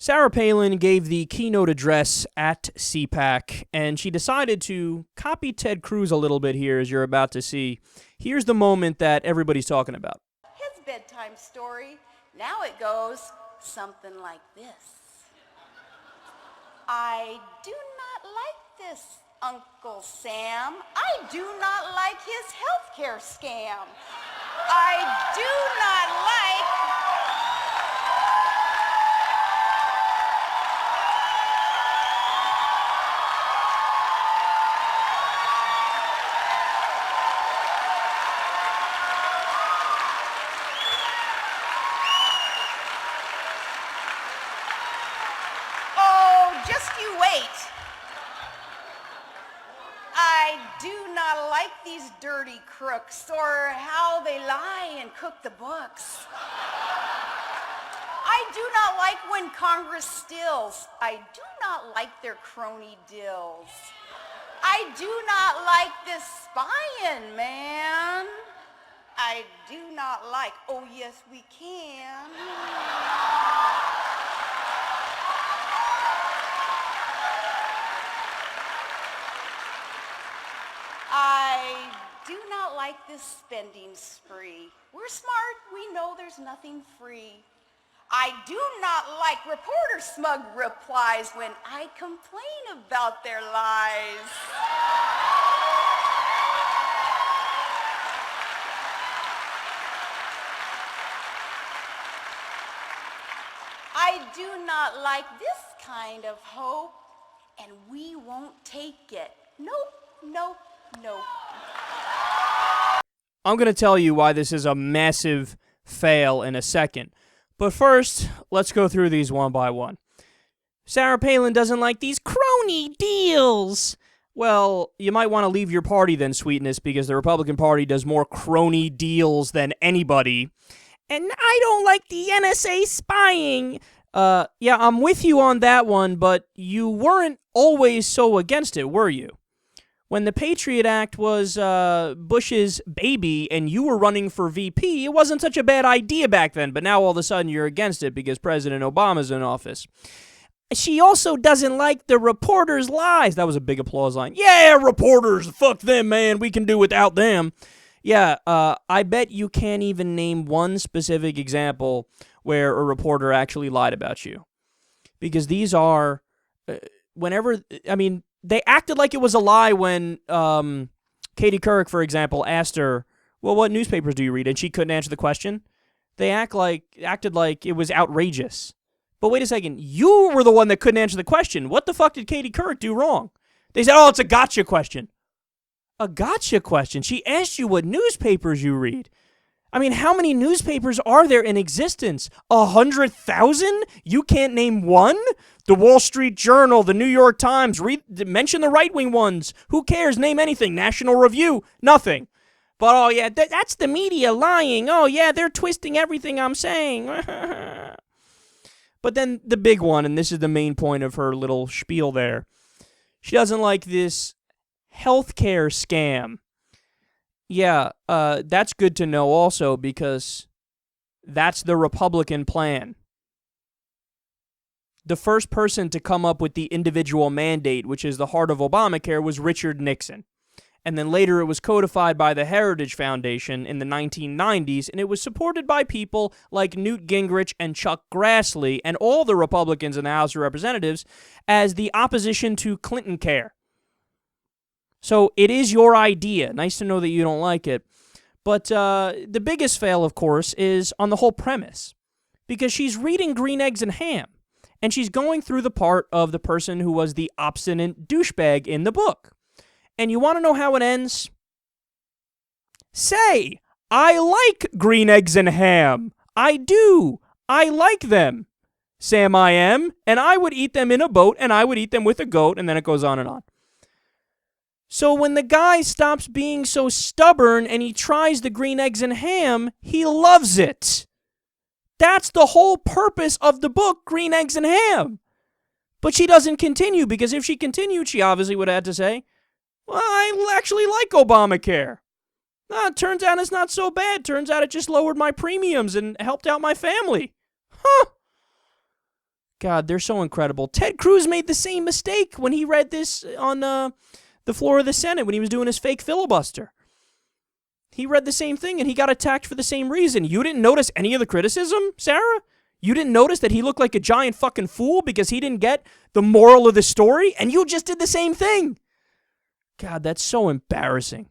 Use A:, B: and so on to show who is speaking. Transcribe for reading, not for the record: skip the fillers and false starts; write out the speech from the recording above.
A: Sarah Palin gave the keynote address at CPAC, and she decided to copy Ted Cruz a little bit here, as you're about to see. Here's the moment that everybody's talking about.
B: His bedtime story, now it goes something like this. I do not like this Uncle Sam. I do not like his healthcare scam. I do not like... Just you wait. I do not like these dirty crooks or how they lie and cook the books. I do not like when Congress steals. I do not like their crony deals. I do not like this spying, man. I do not like, oh yes we can. I do not like this spending spree. We're smart, we know there's nothing free. I do not like reporter smug replies when I complain about their lies. I do not like this kind of hope, and we won't take it. Nope, nope. No.
A: I'm going to tell you why this is a massive fail in a second. But first, let's go through these one by one. Sarah Palin doesn't like these crony deals. Well, you might want to leave your party then, sweetness, because the Republican Party does more crony deals than anybody. And I don't like the NSA spying. Yeah, I'm with you on that one, but you weren't always so against it, were you? When the Patriot Act was Bush's baby and you were running for VP, it wasn't such a bad idea back then, but now all of a sudden you're against it because President Obama's in office. She also doesn't like the reporters' lies. That was a big applause line. Yeah, reporters, fuck them, man. We can do without them. Yeah, I bet you can't even name one specific example where a reporter actually lied about you. Because these are, they acted like it was a lie when Katie Couric, for example, asked her, well, what newspapers do you read? And she couldn't answer the question. They acted like it was outrageous. But wait a second, you were the one that couldn't answer the question. What the fuck did Katie Couric do wrong? They said, oh, it's a gotcha question. A gotcha question? She asked you what newspapers you read. I mean, how many newspapers are there in existence? 100,000? You can't name one? The Wall Street Journal, the New York Times, mention the right-wing ones. Who cares? Name anything. National Review, nothing. But, oh yeah, that's the media lying. Oh yeah, they're twisting everything I'm saying. But then the big one, and this is the main point of her little spiel there. She doesn't like this healthcare scam. Yeah, that's good to know also because that's the Republican plan. The first person to come up with the individual mandate, which is the heart of Obamacare, was Richard Nixon. And then later it was codified by the Heritage Foundation in the 1990s, and it was supported by people like Newt Gingrich and Chuck Grassley and all the Republicans in the House of Representatives as the opposition to Clinton Care. So it is your idea. Nice to know that you don't like it. But the biggest fail, of course, is on the whole premise. Because she's reading Green Eggs and Ham. And she's going through the part of the person who was the obstinate douchebag in the book. And you want to know how it ends? Say, I like Green Eggs and Ham. I do. I like them. Sam I am. And I would eat them in a boat. And I would eat them with a goat. And then it goes on and on. So when the guy stops being so stubborn and he tries the Green Eggs and Ham, he loves it. That's the whole purpose of the book, Green Eggs and Ham. But she doesn't continue, because if she continued, she obviously would have had to say, well, I actually like Obamacare. It turns out it's not so bad. Turns out it just lowered my premiums and helped out my family. Huh. God, they're so incredible. Ted Cruz made the same mistake when he read this on the floor of the Senate when he was doing his fake filibuster. He read the same thing, and he got attacked for the same reason. You didn't notice any of the criticism, Sarah? You didn't notice that he looked like a giant fucking fool because he didn't get the moral of the story? And you just did the same thing. God, that's so embarrassing.